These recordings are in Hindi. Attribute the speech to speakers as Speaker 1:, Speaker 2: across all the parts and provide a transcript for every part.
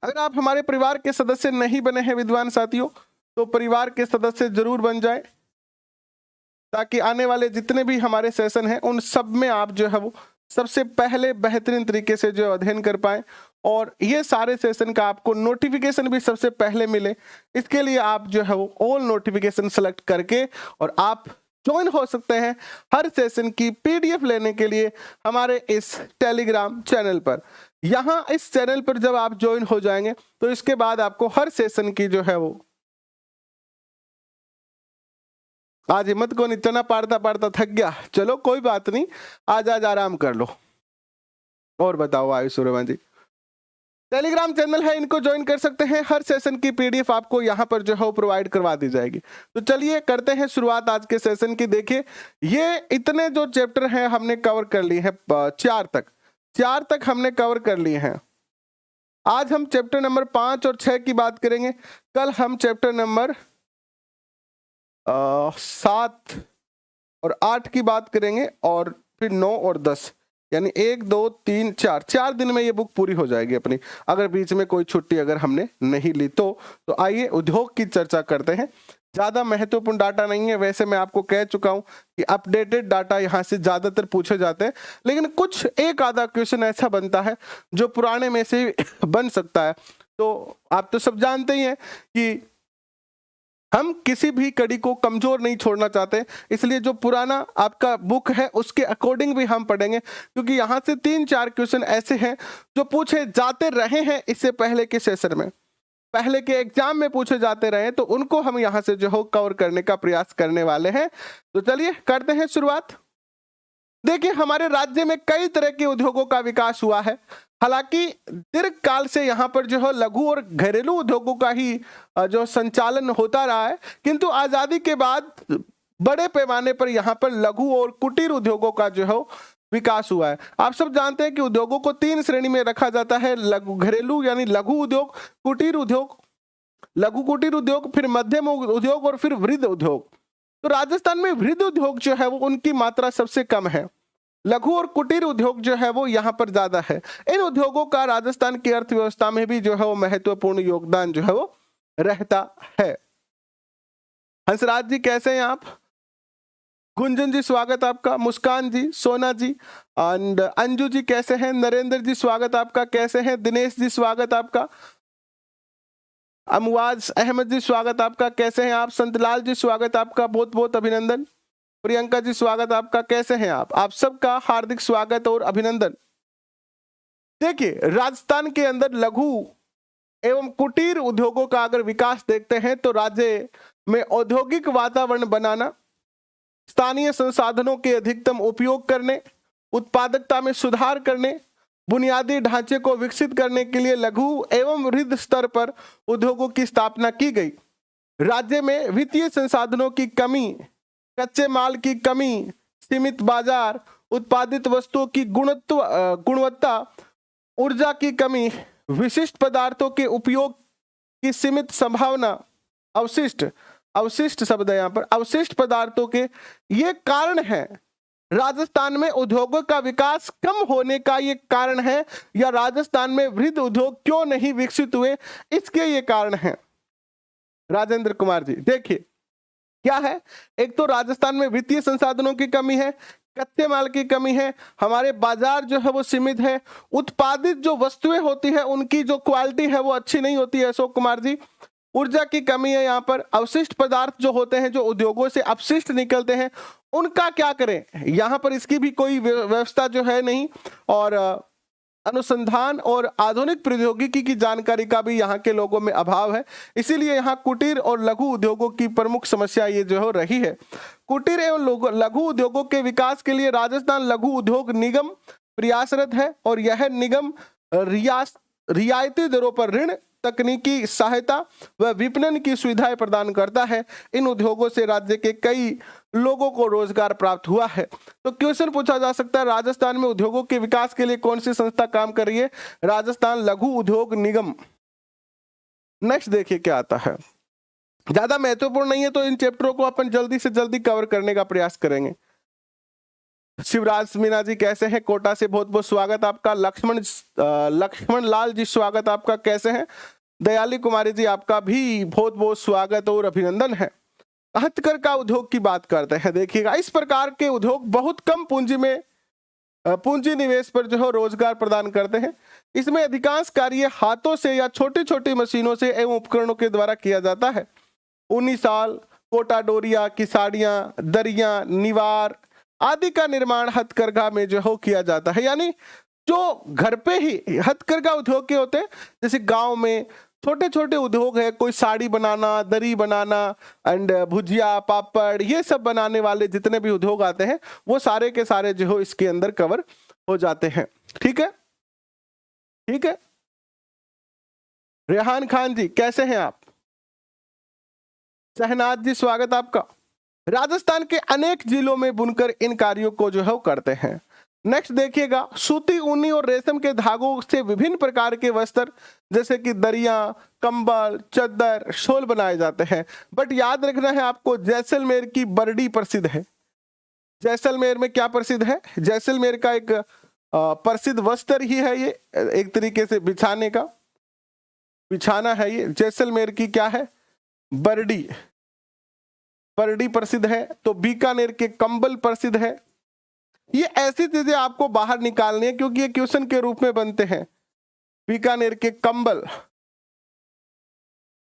Speaker 1: अगर आप हमारे परिवार के सदस्य नहीं बने हैं विद्वान साथियों, तो परिवार के सदस्य जरूर बन जाएं, ताकि आने वाले जितने भी हमारे सेशन हैं उन सब में आप जो है वो सबसे पहले बेहतरीन तरीके से जो अध्ययन कर पाएं, और ये सारे सेशन का आपको नोटिफिकेशन भी सबसे पहले मिले। इसके लिए आप जो है वो ऑल नोटिफिकेशन सेलेक्ट करके और आप ज्वाइन हो सकते हैं हर सेशन की पीडीएफ लेने के लिए हमारे इस टेलीग्राम चैनल पर। यहाँ इस चैनल पर जब आप ज्वाइन हो जाएंगे तो इसके बाद आपको हर सेशन की जो है वो, आज हिम्मत को इतना पाड़ता पाड़ता थक गया, चलो कोई बात नहीं, आज आराम कर लो। और बताओ आयुष सूर्यवंशी जी, टेलीग्राम चैनल है, इनको ज्वाइन कर सकते हैं। हर सेशन की पीडीएफ आपको यहाँ पर जो है प्रोवाइड करवा दी जाएगी। तो चलिए करते हैं शुरुआत आज के सेशन की। देखिए ये इतने जो चैप्टर हैं हमने कवर कर लिए हैं, चार तक हमने कवर कर लिए हैं। आज हम चैप्टर नंबर 5 और 6 की बात करेंगे। कल हम चैप्टर नंबर 7 और 8 की बात करेंगे, और फिर 9 और 10, यानी 1 2 3 4 दिन में ये बुक पूरी हो जाएगी अपनी, अगर बीच में कोई छुट्टी अगर हमने नहीं ली तो। आइए उद्योग की चर्चा करते हैं। ज्यादा महत्वपूर्ण डाटा नहीं है, वैसे मैं आपको कह चुका हूं कि अपडेटेड डाटा यहाँ से ज्यादातर पूछे जाते हैं, लेकिन कुछ एक आधा क्वेश्चन ऐसा बनता है जो पुराने में से बन सकता है। तो आप तो सब जानते ही हैं कि हम किसी भी कड़ी को कमजोर नहीं छोड़ना चाहते, इसलिए जो पुराना आपका बुक है उसके अकॉर्डिंग भी हम पढ़ेंगे, क्योंकि यहाँ से 3-4 क्वेश्चन ऐसे हैं जो पूछे जाते रहे हैं इससे पहले के सेशन में, पहले के एग्जाम में पूछे जाते रहे, तो उनको हम यहाँ से जो हो कवर करने का प्रयास करने वाले हैं। तो चलिए करते हैं शुरुआत। देखिए हमारे राज्य में कई तरह के उद्योगों का विकास हुआ है। हालांकि दीर्घ काल से यहाँ पर जो है लघु और घरेलू उद्योगों का ही जो संचालन होता रहा है, किंतु आजादी के बाद बड़े पैमाने पर यहाँ पर लघु और कुटीर उद्योगों का जो है विकास हुआ है। आप सब जानते हैं कि उद्योगों को 3 श्रेणी में रखा जाता है, लघु घरेलू यानी लघु उद्योग, कुटीर उद्योग, लघु कुटीर उद्योग, फिर मध्यम उद्योग और फिर वृहद उद्योग। तो राजस्थान में वृहद उद्योग जो है वो उनकी मात्रा सबसे कम है, लघु और कुटीर उद्योग जो है वो यहाँ पर ज्यादा है। इन उद्योगों का राजस्थान की अर्थव्यवस्था में भी जो है वो महत्वपूर्ण योगदान जो है वो रहता है। हंसराज जी कैसे हैं आप? गुंजन जी स्वागत आपका, मुस्कान जी, सोना जी एंड अंजू जी कैसे हैं? नरेंद्र जी स्वागत आपका, कैसे हैं? दिनेश जी स्वागत आपका, अमवाज अहमद जी स्वागत आपका, कैसे हैं आप? संतलाल जी स्वागत आपका, बहुत बहुत अभिनंदन। प्रियंका जी स्वागत आपका, कैसे हैं आप सबका हार्दिक स्वागत और अभिनंदन। देखिए राजस्थान के अंदर लघु एवं कुटीर उद्योगों का अगर विकास देखते हैं तो राज्य में औद्योगिक वातावरण बनाना, स्थानीय संसाधनों के अधिकतम उपयोग करने, उत्पादकता में सुधार करने, बुनियादी ढांचे को विकसित करने के लिए लघु एवं वृहद स्तर पर उद्योगों की स्थापना की गई। राज्य में वित्तीय संसाधनों की कमी, कच्चे माल की कमी, सीमित बाजार, उत्पादित वस्तुओं की गुणवत्ता, ऊर्जा की कमी, विशिष्ट पदार्थों के उपयोग की सीमित संभावना, अवशिष्ट शब्द है यहाँ पर, अवशिष्ट पदार्थों के, ये कारण है राजस्थान में उद्योगों का विकास कम होने का। ये कारण है, या राजस्थान में वृहद उद्योग क्यों नहीं विकसित हुए, इसके ये कारण है। राजेंद्र कुमार जी देखिए क्या है, एक तो राजस्थान में वित्तीय संसाधनों की कमी है, कच्चे माल की कमी है, हमारे बाजार जो है वो सीमित है, उत्पादित जो वस्तुएं होती है उनकी जो क्वालिटी है वो अच्छी नहीं होती है अशोक कुमार जी, ऊर्जा की कमी है यहाँ पर, अवशिष्ट पदार्थ जो होते हैं, जो उद्योगों से अपशिष्ट निकलते हैं, उनका क्या करें, यहाँ पर इसकी भी कोई व्यवस्था जो है नहीं, और अनुसंधान और आधुनिक प्रौद्योगिकी की जानकारी का भी यहाँ के लोगों में अभाव है। इसीलिए यहाँ कुटीर और लघु उद्योगों की प्रमुख समस्या ये जो है रही है। कुटीर एवं लघु उद्योगों के विकास के लिए राजस्थान लघु उद्योग निगम प्रयासरत है, और यह निगम रियायती दरों पर ऋण, तकनीकी सहायता व विपणन की सुविधाएं प्रदान करता है। इन उद्योगों से राज्य के कई लोगों को रोजगार प्राप्त हुआ है। तो क्वेश्चन पूछा जा सकता है, राजस्थान में उद्योगों के विकास के लिए कौन सी संस्था काम कर रही है? राजस्थान लघु उद्योग निगम। नेक्स्ट देखिए क्या आता है, ज्यादा महत्वपूर्ण नहीं है तो इन चैप्टरों को अपन जल्दी से जल्दी कवर करने का प्रयास करेंगे। शिवराज मीना जी कैसे हैं? कोटा से बहुत बहुत स्वागत आपका। लक्ष्मण लाल जी स्वागत आपका, कैसे हैं? दयाली कुमारी जी आपका भी बहुत बहुत स्वागत और अभिनंदन है। हथकरघा उद्योग की बात करते हैं। देखिएगा, इस प्रकार के उद्योग बहुत कम पूंजी में पूंजी निवेश पर जो है रोजगार प्रदान करते हैं। इसमें अधिकांश कार्य हाथों से या छोटी छोटी मशीनों से एवं उपकरणों के द्वारा किया जाता है। ऊनी साल, कोटा डोरिया की साड़ियां, दरियां, निवार आदि का निर्माण हथकरघा में जो हो किया जाता है। यानी जो घर पे ही हथकरघा उद्योग के होते हैं, जैसे गांव में छोटे छोटे उद्योग है, कोई साड़ी बनाना, दरी बनाना एंड भुजिया, पापड़, ये सब बनाने वाले जितने भी उद्योग आते हैं वो सारे के सारे जो हो इसके अंदर कवर हो जाते हैं। ठीक है, ठीक है। रेहान खान जी कैसे हैं आप? शहनाज जी स्वागत आपका। राजस्थान के अनेक जिलों में बुनकर इन कार्यों को जो है करते हैं। नेक्स्ट देखिएगा, सूती, ऊनी और रेशम के धागों से विभिन्न प्रकार के वस्त्र जैसे कि दरिया, कंबल, चद्दर, शॉल बनाए जाते हैं। बट याद रखना है आपको, जैसलमेर की बरडी प्रसिद्ध है। जैसलमेर में क्या प्रसिद्ध है? जैसलमेर का एक प्रसिद्ध वस्त्र ही है ये, एक तरीके से बिछाने का, बिछाना है ये। जैसलमेर की क्या है? बरडी, बरडी प्रसिद्ध है। तो बीकानेर के कंबल प्रसिद्ध है। ये ऐसी चीजें आपको बाहर निकालनी है क्योंकि ये क्वेश्चन के रूप में बनते हैं। बीकानेर के कंबल,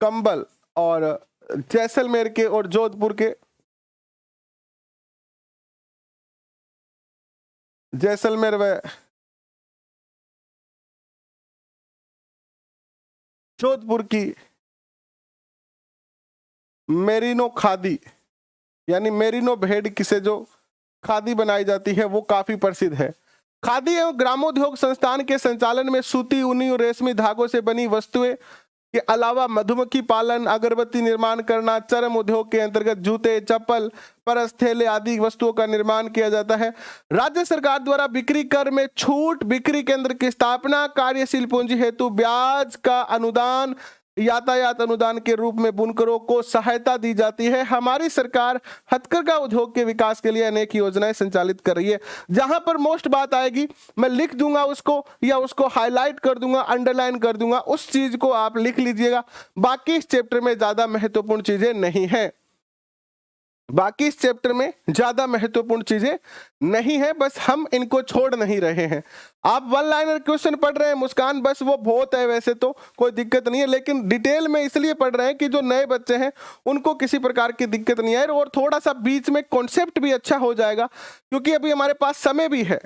Speaker 1: कंबल और जैसलमेर के और जोधपुर के, जैसलमेर व जोधपुर की मेरिनो खादी, यानी मेरिनो भेड़ से जो खादी बनाई जाती है वो काफी प्रसिद्ध है। खादी एवं ग्रामोद्योग संस्थान के संचालन में सूती, ऊनी और रेशमी धागों से बनी वस्तुएं के अलावा मधुमक्खी पालन, अगरबत्ती निर्माण करना, चर्म उद्योग के अंतर्गत जूते, चप्पल, परस, थैले आदि वस्तुओं का निर्माण किया जाता है। राज्य सरकार द्वारा बिक्री कर में छूट, बिक्री केंद्र की स्थापना, कार्यशील पूंजी हेतु ब्याज का अनुदान, यातायात अनुदान के रूप में बुनकरों को सहायता दी जाती है। हमारी सरकार हथकरघा उद्योग के विकास के लिए अनेक योजनाएं संचालित कर रही है। जहां पर मोस्ट बात आएगी मैं लिख दूंगा उसको, या उसको हाईलाइट कर दूंगा, अंडरलाइन कर दूंगा, उस चीज को आप लिख लीजिएगा। बाकी इस चैप्टर में ज्यादा महत्वपूर्ण चीजें नहीं है, बाकी इस चैप्टर में ज्यादा महत्वपूर्ण चीजें नहीं है, बस हम इनको छोड़ नहीं रहे हैं। आप वन लाइनर क्वेश्चन पढ़ रहे हैं मुस्कान, बस वो बहुत है, वैसे तो कोई दिक्कत नहीं है, लेकिन डिटेल में इसलिए पढ़ रहे हैं कि जो नए बच्चे हैं उनको किसी प्रकार की दिक्कत नहीं आए और थोड़ा सा बीच में कॉन्सेप्ट भी अच्छा हो जाएगा, क्योंकि अभी हमारे पास समय भी है,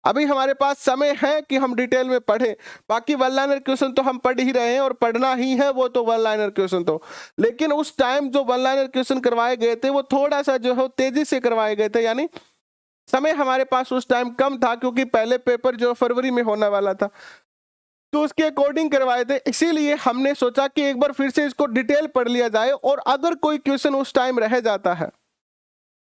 Speaker 1: अभी हमारे पास समय है कि हम डिटेल में पढ़ें। बाकी वन लाइनर क्वेश्चन तो हम पढ़ ही रहे हैं और पढ़ना ही है, वो तो वन लाइनर क्वेश्चन तो, लेकिन उस टाइम जो वन लाइनर क्वेश्चन करवाए गए थे वो थोड़ा सा जो है तेजी से करवाए गए थे, यानी समय हमारे पास उस टाइम कम था, क्योंकि पहले पेपर जो फरवरी में होने वाला था तो उसके अकॉर्डिंग करवाए थे। इसीलिए हमने सोचा कि एक बार फिर से इसको डिटेल पढ़ लिया जाए, और अगर कोई क्वेश्चन उस टाइम रह जाता है,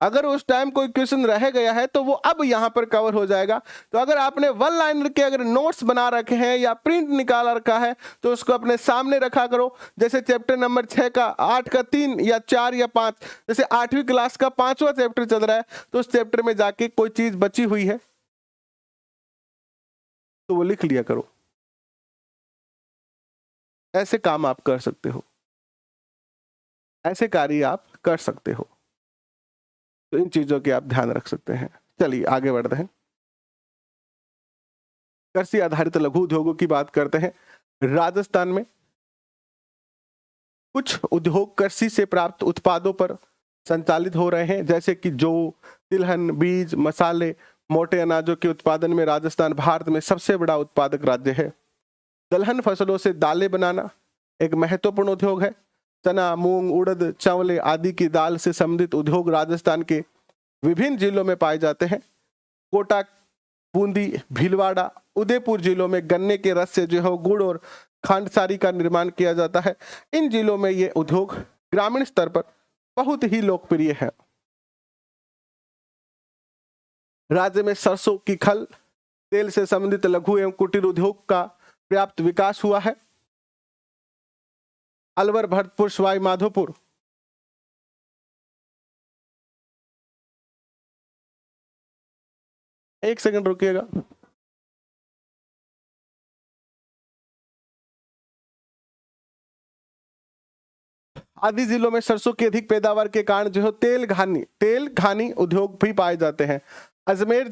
Speaker 1: अगर उस टाइम कोई क्वेश्चन रह गया है तो वो अब यहाँ पर कवर हो जाएगा। तो अगर आपने वन लाइनर के अगर नोट्स बना रखे हैं या प्रिंट निकाल रखा है तो उसको अपने सामने रखा करो। जैसे चैप्टर नंबर 6 का 8 का 3 या 4 या 5, जैसे 8वीं क्लास का 5वां चैप्टर चल रहा है तो उस चैप्टर में जाके कोई चीज बची हुई है तो वो लिख लिया करो। ऐसे काम आप कर सकते हो, ऐसे कार्य आप कर सकते हो, तो इन चीजों के आप ध्यान रख सकते हैं। चलिए आगे बढ़ते हैं। कृषि आधारित लघु उद्योगों की बात करते हैं। राजस्थान में कुछ उद्योग कृषि से प्राप्त उत्पादों पर संचालित हो रहे हैं, जैसे कि जौ, तिलहन, बीज, मसाले, मोटे अनाजों के उत्पादन में राजस्थान भारत में सबसे बड़ा उत्पादक राज्य है। दलहन फसलों से दालें बनाना एक महत्वपूर्ण उद्योग है। चना, मूंग, उड़द, चावल आदि की दाल से संबंधित उद्योग राजस्थान के विभिन्न जिलों में पाए जाते हैं। कोटा, बूंदी, भीलवाड़ा, उदयपुर जिलों में गन्ने के रस से जो है गुड़ और खांडसारी का निर्माण किया जाता है। इन जिलों में ये उद्योग ग्रामीण स्तर पर बहुत ही लोकप्रिय है। राज्य में सरसों की खल, तेल से संबंधित लघु एवं कुटीर उद्योग का पर्याप्त विकास हुआ है। अलवर, भरतपुर, सवाई माधोपुर, एक सेकंड रुकिएगा। आदि जिलों में सरसों की अधिक पैदावार के कारण जो है तेल घानी उद्योग भी पाए जाते हैं। अजमेर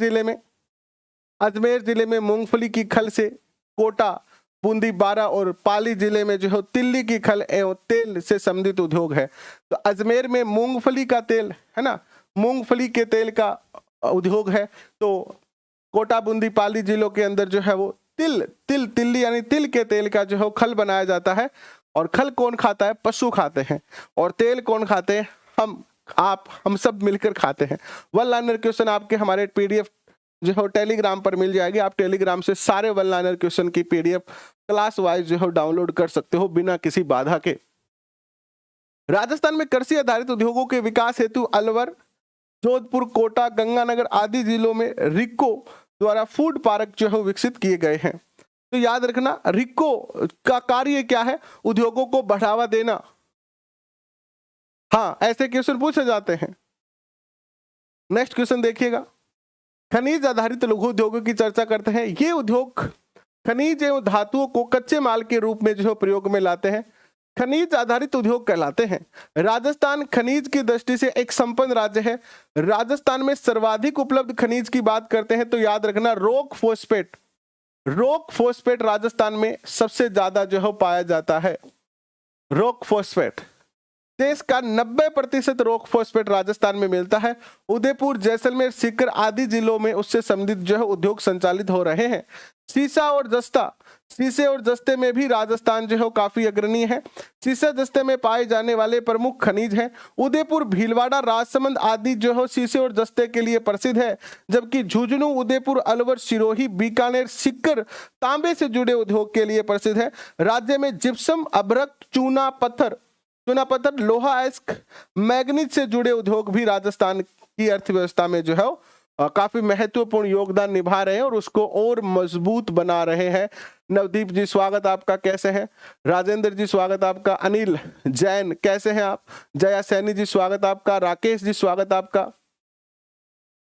Speaker 1: जिले में मूंगफली की खल से, कोटा, बूंदी, बारा और पाली जिले में जो है तिल्ली की खल एवं तेल से संबंधित उद्योग है। तो अजमेर में मूंगफली का तेल है ना, मूंगफली के तेल का उद्योग है। तो कोटा, बूंदी, पाली जिलों के अंदर जो है वो तिल्ली यानी तिल के तेल का जो है खल बनाया जाता है। और खल कौन खाता है? पशु खाते हैं। और तेल कौन खाते हैं? हम सब मिलकर खाते हैं। वन लाइनर क्वेश्चन आपके हमारे पीडीएफ जो है टेलीग्राम पर मिल जाएगी। आप टेलीग्राम से सारे वन लाइनर क्वेश्चन की पीडीएफ क्लास वाइज जो है डाउनलोड कर सकते हो बिना किसी बाधा के। राजस्थान में कृषि आधारित उद्योगों के विकास हेतु अलवर, जोधपुर, कोटा, गंगानगर आदि जिलों में रिक्को द्वारा फूड पार्क जो है विकसित किए गए हैं। तो याद रखना, रिक्को का कार्य क्या है? उद्योगों को बढ़ावा देना। हाँ, ऐसे क्वेश्चन पूछे जाते हैं। नेक्स्ट क्वेश्चन देखिएगा, खनिज आधारित लघु उद्योगों की चर्चा करते हैं। ये उद्योग खनिज एवं धातुओं को कच्चे माल के रूप में जो है प्रयोग में लाते हैं, खनिज आधारित उद्योग कहलाते हैं। राजस्थान खनिज की दृष्टि से एक संपन्न राज्य है। राजस्थान में सर्वाधिक उपलब्ध खनिज की बात करते हैं तो याद रखना रॉक फॉस्फेट राजस्थान में सबसे ज्यादा जो है पाया जाता है। रॉक फॉस्फेट, देश का 90% रॉक फॉस्फेट राजस्थान में मिलता है। उदयपुर, जैसलमेर, सीकर आदि जिलों में उससे संबंधित जो है उद्योग संचालित हो रहे हैं। शीशे और जस्ते में भी राजस्थान जो है काफी अग्रणी है। शीशे जस्ते में पाए जाने वाले प्रमुख खनिज हैं उदयपुर, भीलवाड़ा, राजसमंद आदि जो है शीशे और जस्ते के लिए प्रसिद्ध है। जबकि झुंझुनू, उदयपुर, अलवर, सिरोही, बीकानेर, सीकर तांबे से जुड़े उद्योग के लिए प्रसिद्ध है। राज्य में जिप्सम, अभ्रक, चूना पत्थर, लोहा अयस्क, मैग्नीज से जुड़े उद्योग भी राजस्थान की अर्थव्यवस्था में जो है काफी महत्वपूर्ण योगदान निभा रहे हैं और उसको और मजबूत बना रहे हैं। नवदीप जी स्वागत आपका, कैसे हैं? राजेंद्र जी स्वागत आपका। अनिल जैन कैसे हैं आप? जया सैनी जी स्वागत आपका। राकेश जी स्वागत आपका।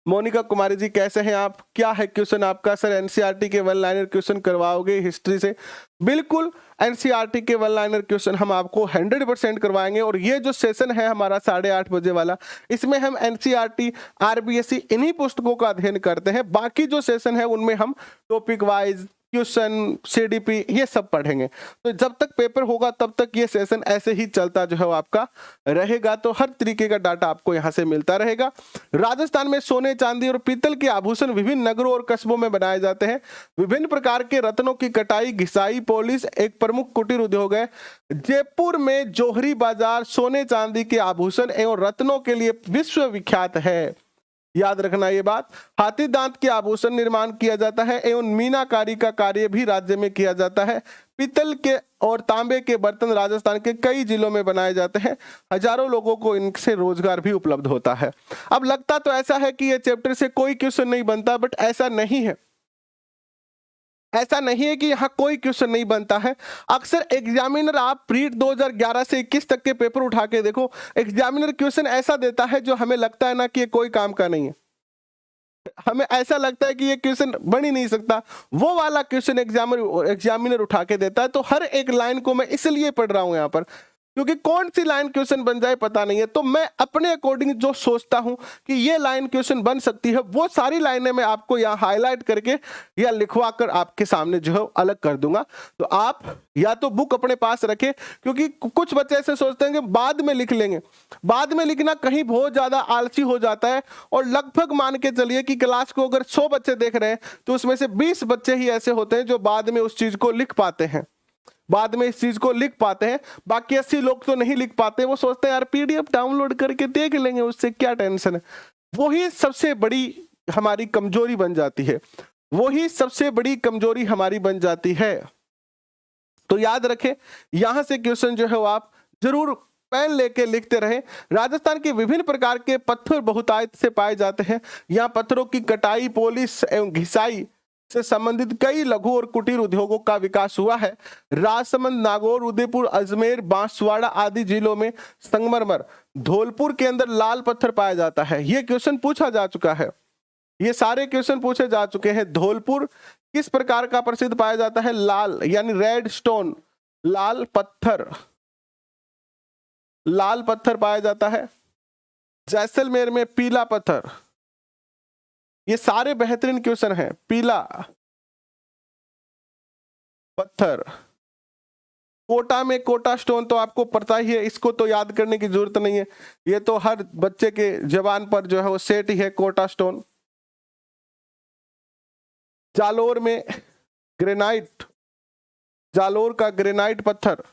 Speaker 1: मोनिका कुमारी जी कैसे हैं आप? क्या है क्वेश्चन आपका? सर एनसीईआरटी के वन लाइनर क्वेश्चन करवाओगे हिस्ट्री से? बिल्कुल, एनसीईआरटी के वन लाइनर क्वेश्चन हम आपको 100% करवाएंगे। और ये जो सेशन है हमारा 8:30 बजे वाला, इसमें हम एनसीईआरटी, आरबीएसई इन्हीं पुस्तकों का अध्ययन करते हैं। बाकी जो सेशन है उनमें हम टॉपिक वाइज क्वेश्चन, सीडीपी ये सब पढ़ेंगे। तो जब तक पेपर होगा तब तक ये सेशन ऐसे ही चलता जो है आपका रहेगा। तो हर तरीके का डाटा आपको यहाँ से मिलता रहेगा। राजस्थान में सोने, चांदी और पीतल के आभूषण विभिन्न नगरों और कस्बों में बनाए जाते हैं। विभिन्न प्रकार के रत्नों की कटाई, घिसाई, पॉलिश एक प्रमुख कुटीर उद्योग है। जयपुर में जोहरी बाजार सोने चांदी के आभूषण एवं रत्नों के लिए विश्वविख्यात है। याद रखना ये बात। हाथी दांत के आभूषण निर्माण किया जाता है एवं मीनाकारी का कार्य भी राज्य में किया जाता है। पीतल के और तांबे के बर्तन राजस्थान के कई जिलों में बनाए जाते हैं। हजारों लोगों को इनसे रोजगार भी उपलब्ध होता है। अब लगता तो ऐसा है कि ये चैप्टर से कोई क्वेश्चन नहीं बनता, बट ऐसा नहीं है। ऐसा नहीं है कि यहाँ कोई क्वेश्चन नहीं बनता है। अक्सर एग्जामिनर, आप प्रीट 2011 से 21 तक के पेपर उठा के देखो, एग्जामिनर क्वेश्चन ऐसा देता है जो हमें लगता है ना कि ये कोई काम का नहीं है। हमें ऐसा लगता है कि ये क्वेश्चन बन ही नहीं सकता। वो वाला क्वेश्चन एग्जामिनर उठा के देता है। तो हर एक लाइन को मैं इसलिए पढ़ रहा हूं यहाँ पर, क्योंकि कौन सी लाइन क्वेश्चन बन जाए पता नहीं है। तो मैं अपने अकॉर्डिंग जो सोचता हूं कि ये लाइन क्वेश्चन बन सकती है, वो सारी लाइनें मैं आपको यहाँ हाईलाइट करके या लिखवा कर आपके सामने जो है अलग कर दूंगा। तो आप या तो बुक अपने पास रखें, क्योंकि कुछ बच्चे ऐसे सोचते हैं कि बाद में लिख लेंगे। बाद में लिखना कहीं बहुत ज्यादा आलसी हो जाता है। और लगभग मान के चलिए कि क्लास को अगर 100 बच्चे देख रहे हैं तो उसमें से 20 बच्चे ही ऐसे होते हैं जो बाद में उस चीज को लिख पाते हैं, बाद में इस चीज को लिख पाते हैं। बाकी 80 लोग तो नहीं लिख पाते। वो सोचते हैं यार पीडीएफ डाउनलोड करके देख लेंगे, उससे क्या टेंशन है। वही सबसे बड़ी हमारी कमजोरी बन जाती है। वही सबसे बड़ी कमजोरी हमारी बन जाती है। तो याद रखें, यहां से क्वेश्चन जो है वो आप जरूर पेन लेके लिखते रहे। राजस्थान के विभिन्न प्रकार के पत्थर बहुतायत से पाए जाते हैं। यहाँ पत्थरों की कटाई, पॉलिश एवं घिसाई से संबंधित कई लघु और कुटीर उद्योगों का विकास हुआ है। राजसमंद, नागौर, उदयपुर, अजमेर, बांसवाड़ा आदि जिलों में संगमरमर, धौलपुर के अंदर लाल पत्थर पाया जाता है। यह क्वेश्चन पूछा जा चुका है। ये सारे क्वेश्चन पूछे जा चुके हैं। धौलपुर किस प्रकार का प्रसिद्ध पाया जाता है? लाल यानी रेड स्टोन, लाल पत्थर, लाल पत्थर पाया जाता है। जैसलमेर में पीला पत्थर। ये सारे बेहतरीन क्वेश्चन हैं। पीला पत्थर। कोटा में कोटा स्टोन तो आपको पता ही है, इसको तो याद करने की जरूरत नहीं है, ये तो हर बच्चे के जबान पर जो है वो सेट ही है, कोटा स्टोन। जालोर में ग्रेनाइट, जालोर का ग्रेनाइट पत्थर,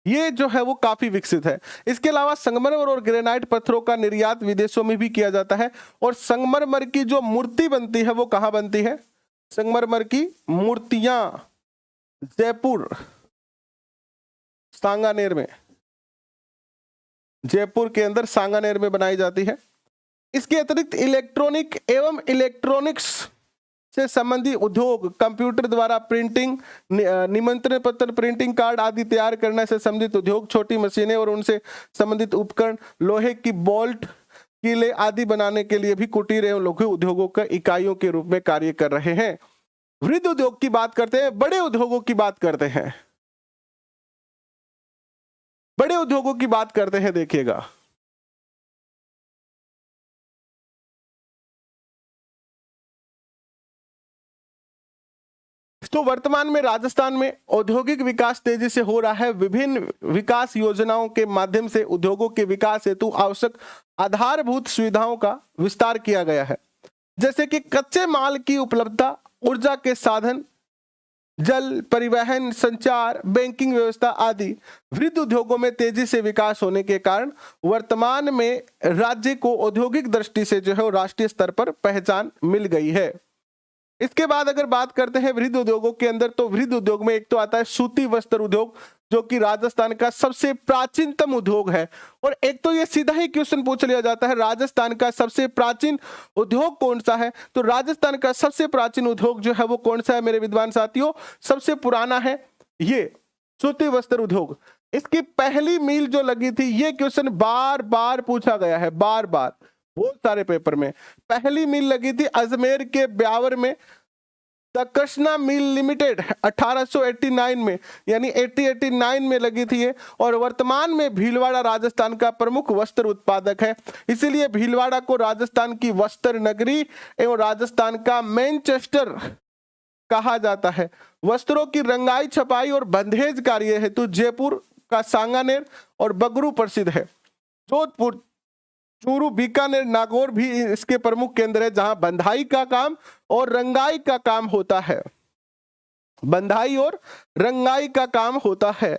Speaker 1: ये जो है वो काफी विकसित है। इसके अलावा संगमरमर और ग्रेनाइट पत्थरों का निर्यात विदेशों में भी किया जाता है। और संगमरमर की जो मूर्ति बनती है वो कहां बनती है? संगमरमर की मूर्तियां जयपुर, सांगानेर में, जयपुर के अंदर सांगानेर में बनाई जाती है। इसके अतिरिक्त इलेक्ट्रॉनिक एवं इलेक्ट्रॉनिक्स से संबंधित उद्योग, कंप्यूटर द्वारा प्रिंटिंग, निमंत्रण पत्र, प्रिंटिंग कार्ड आदि तैयार करने से संबंधित उद्योग, छोटी मशीनें और उनसे संबंधित उपकरण, लोहे की बोल्ट, किले आदि बनाने के लिए भी कुटीर एवं लघु उद्योगों का इकाइयों के रूप में कार्य कर रहे हैं। वृद्ध उद्योग की बात करते हैं, बड़े उद्योगों की बात करते हैं, बड़े उद्योगों की बात करते हैं। देखिएगा, तो वर्तमान में राजस्थान में औद्योगिक विकास तेजी से हो रहा है। विभिन्न विकास योजनाओं के माध्यम से उद्योगों के विकास हेतु आवश्यक आधारभूत सुविधाओं का विस्तार किया गया है, जैसे कि कच्चे माल की उपलब्धता, ऊर्जा के साधन, जल परिवहन, संचार, बैंकिंग व्यवस्था आदि। वृद्ध उद्योगों में तेजी से विकास होने के कारण वर्तमान में राज्य को औद्योगिक दृष्टि से जो है राष्ट्रीय स्तर पर पहचान मिल गई है। इसके बाद अगर बात करते हैं वृद्ध उद्योगों के अंदर, तो वृद्ध उद्योग में एक तो आता है सूती वस्त्र उद्योग, जो कि राजस्थान का सबसे प्राचीनतम उद्योग है। और एक तो ये सीधा ही क्वेश्चन पूछ लिया जाता है, राजस्थान का सबसे प्राचीन उद्योग कौन सा है? तो राजस्थान का सबसे प्राचीन उद्योग जो है वो कौन सा है मेरे विद्वान साथियों? सबसे पुराना है ये सूती वस्त्र उद्योग। इसकी पहली मील जो लगी थी, ये क्वेश्चन बार बार पूछा गया है, बार बार बहुत सारे पेपर में। पहली मिल लगी थी अजमेर के ब्यावर में, द कृष्णा मिल लिमिटेड, 1889 में, यानी 1889 में लगी थी ये। और वर्तमान में भीलवाड़ा राजस्थान का प्रमुख वस्त्र उत्पादक है, इसीलिए भीलवाड़ा को राजस्थान की वस्त्र नगरी एवं राजस्थान का मैनचेस्टर कहा जाता है। वस्त्रों की रंगाई, छपाई और बंधेज कार्य हेतु जयपुर का सांगानेर और बगरू प्रसिद्ध है। जोधपुर, चूरू, बीकानेर, नागौर भी इसके प्रमुख केंद्र है, जहां बंधाई का काम और रंगाई का काम होता है, बंधाई और रंगाई का काम होता है।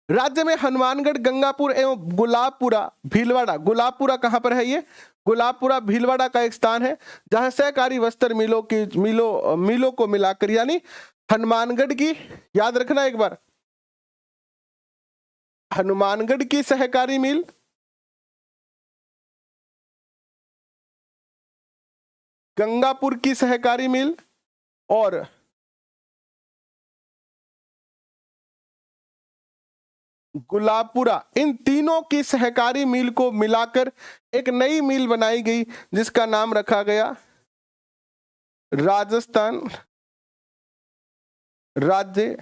Speaker 1: राज्य में हनुमानगढ़, गंगापुर एवं गुलाबपुरा, भीलवाड़ा, गुलाबपुरा कहां पर है? ये गुलाबपुरा भीलवाड़ा का एक स्थान है, जहां सहकारी वस्त्र मिलों को मिलाकर, यानी हनुमानगढ़ की, याद रखना एक बार, हनुमानगढ़ की सहकारी मिल, गंगापुर की सहकारी मिल और गुलाबपुरा, इन तीनों की सहकारी मिल को मिलाकर एक नई मिल बनाई गई, जिसका नाम रखा गया राजस्थान राज्य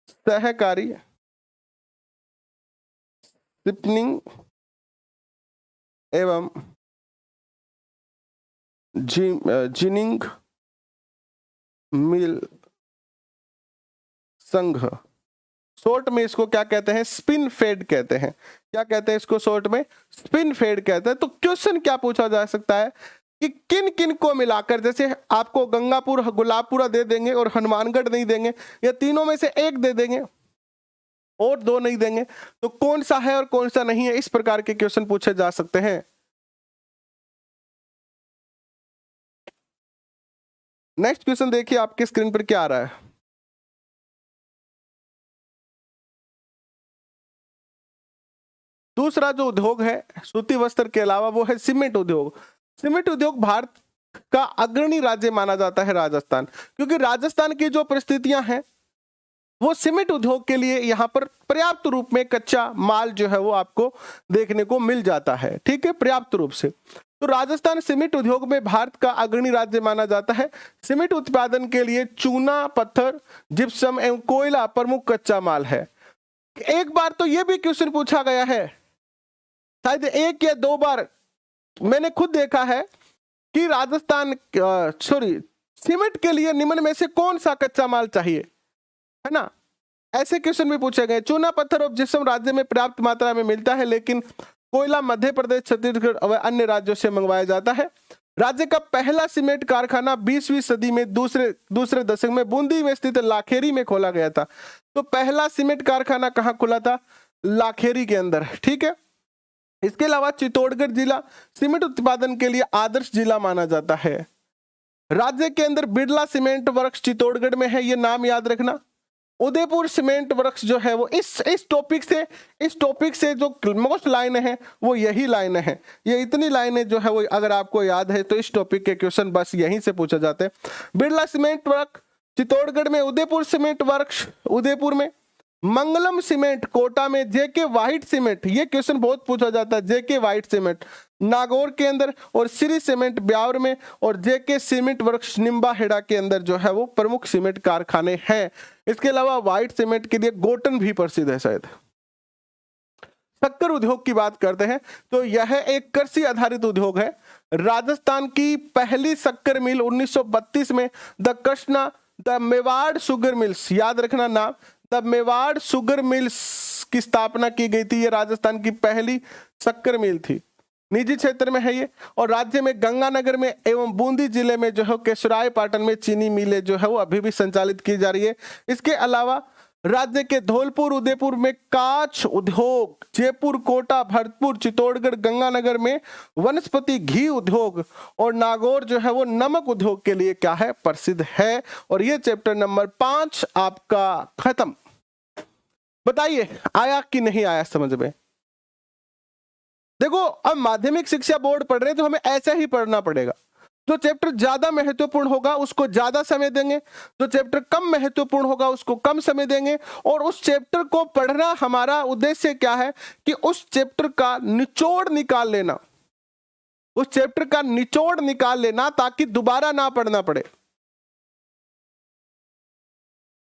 Speaker 1: सहकारी स्पिनिंग एवं जिनिंग मिल संघ। शॉर्ट में इसको क्या कहते हैं? स्पिन फेड कहते हैं। क्या कहते हैं इसको? शॉर्ट में स्पिन फेड कहते हैं। तो क्वेश्चन क्या पूछा जा सकता है कि किन किन को मिलाकर, जैसे आपको गंगापुर, गुलाबपुरा दे देंगे और हनुमानगढ़ नहीं देंगे, या तीनों में से एक दे देंगे और दो नहीं देंगे, तो कौन सा है और कौन सा नहीं है? इस प्रकार के क्वेश्चन पूछे जा सकते हैं। नेक्स्ट क्वेश्चन देखिए आपके स्क्रीन पर क्या आ रहा है। दूसरा जो उद्योग है सूती वस्त्र के अलावा, वो है सीमेंट उद्योग। सीमेंट उद्योग भारत का अग्रणी राज्य माना जाता है राजस्थान, क्योंकि राजस्थान की जो परिस्थितियां हैं वो सीमेंट उद्योग के लिए यहाँ पर पर्याप्त रूप में कच्चा माल जो है वो आपको देखने को मिल जाता है। ठीक है, पर्याप्त रूप से। तो राजस्थान सीमेंट उद्योग में भारत का अग्रणी राज्य माना जाता है। सीमेंट उत्पादन के लिए चूना, पत्थर, जिप्सम एवं कोयला प्रमुख कच्चा माल है। एक बार तो ये भी क्वेश्चन पूछा गया है, शायद 1 या 2 बार मैंने खुद देखा है कि राजस्थान सीमेंट के लिए निम्न में से कौन सा कच्चा माल चाहिए, है ना। ऐसे क्वेश्चन भी पूछे गए। चूना, पत्थर और जिप्सम राज्य में पर्याप्त मात्रा में मिलता है, लेकिन कोयला मध्य प्रदेश, छत्तीसगढ़ और अन्य राज्यों से मंगवाया जाता है। राज्य का पहला सीमेंट कारखाना 20वीं सदी में दूसरे दशक में बूंदी में स्थित लाखेरी में खोला गया था। तो पहला सीमेंट कारखाना कहाँ खुला था? लाखेरी के अंदर। ठीक है, इसके अलावा चित्तौड़गढ़ जिला सीमेंट उत्पादन के लिए आदर्श जिला माना जाता है। राज्य के अंदर बिरला सीमेंट वर्क्स चित्तौड़गढ़ में है, ये नाम याद रखना। उदयपुर सीमेंट वर्क्स जो है वो इस टॉपिक से जो मोस्ट लाइन है वो यही लाइन है। ये इतनी लाइनें जो है वो अगर आपको याद है तो इस टॉपिक के क्वेश्चन बस यहीं से पूछे जाते हैं। बिरला सीमेंट वर्क चित्तौड़गढ़ में, उदयपुर सीमेंट वर्क्स उदयपुर में, मंगलम सीमेंट कोटा में, जेके व्हाइट सीमेंट, ये क्वेश्चन बहुत पूछा जाता है, जेके व्हाइट सीमेंट नागौर के अंदर, और श्री सीमेंट ब्यावर में, और जेके सीमेंट वर्क्स निम्बाहेड़ा के अंदर जो है वो प्रमुख सीमेंट कारखाने हैं। इसके अलावा व्हाइट सीमेंट के लिए गोटन भी प्रसिद्ध है शायद। शक्कर उद्योग की बात करते हैं तो यह एक कृषि आधारित उद्योग है। राजस्थान की पहली शक्कर मिल 1932 में द मेवाड़ शुगर मिल्स, याद रखना नाम, द मेवाड़ शुगर मिल्स की स्थापना की गई थी। ये राजस्थान की पहली शक्कर मिल थी, निजी क्षेत्र में है ये। और राज्य में गंगानगर में एवं बूंदी जिले में जो है केसराय पाटन में चीनी मिलें जो है वो अभी भी संचालित की जा रही है। इसके अलावा राज्य के धौलपुर, उदयपुर में कांच उद्योग, जयपुर, कोटा, भरतपुर, चित्तौड़गढ़, गंगानगर में वनस्पति घी उद्योग, और नागौर जो है वो नमक उद्योग के लिए क्या है? प्रसिद्ध है। और ये चैप्टर नंबर 5 आपका खत्म। बताइए आया कि नहीं आया समझ में? देखो, अब माध्यमिक शिक्षा बोर्ड पढ़ रहे हैं तो हमें ऐसा ही पढ़ना पड़ेगा। जो चैप्टर ज्यादा महत्वपूर्ण होगा उसको ज्यादा समय देंगे, जो चैप्टर कम महत्वपूर्ण होगा उसको कम समय देंगे। और उस चैप्टर को पढ़ना हमारा उद्देश्य क्या है कि उस चैप्टर का निचोड़ निकाल लेना, उस चैप्टर का निचोड़ निकाल लेना ताकि दोबारा ना पढ़ना पड़े।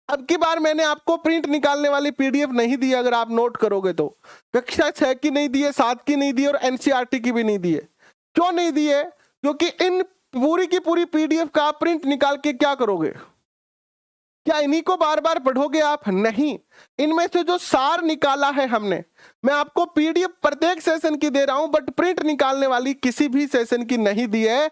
Speaker 1: अब की बार मैंने आपको प्रिंट निकालने वाली पीडीएफ नहीं दी, अगर आप नोट करोगे तो। कक्षा 6 की नहीं दी है, 7 की नहीं दी है, और एनसीईआरटी की भी नहीं दी है। क्यों नहीं दी है? क्योंकि इन पूरी की पूरी पीडीएफ का आप प्रिंट निकाल के क्या करोगे? क्या इन्हीं को बार बार पढ़ोगे आप? नहीं, इनमें से जो सार निकाला है हमने, मैं आपको पीडीएफ प्रत्येक सेशन की दे रहा हूं, बट प्रिंट निकालने वाली किसी भी सेशन की नहीं दी है।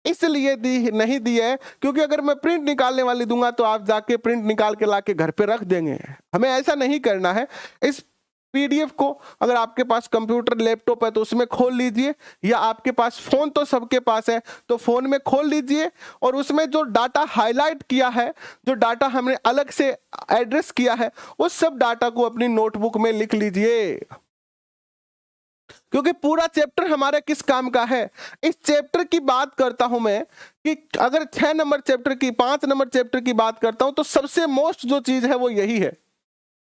Speaker 1: इसलिए नहीं दी है क्योंकि अगर मैं प्रिंट निकालने वाली दूंगा तो आप जाके प्रिंट निकाल के लाके घर पे रख देंगे। हमें ऐसा नहीं करना है। इस पीडीएफ को अगर आपके पास कंप्यूटर, लैपटॉप है तो उसमें खोल लीजिए, या आपके पास फोन तो सबके पास है तो फोन में खोल लीजिए, और उसमें जो डाटा हाईलाइट किया है, जो डाटा हमने अलग से एड्रेस किया है, उस सब डाटा को अपनी नोटबुक में लिख लीजिए। क्योंकि पूरा चैप्टर हमारे किस काम का है? इस चैप्टर की बात करता हूं मैं कि अगर 6 नंबर चैप्टर की, 5 नंबर चैप्टर की बात करता हूं तो सबसे मोस्ट जो चीज है वो यही है।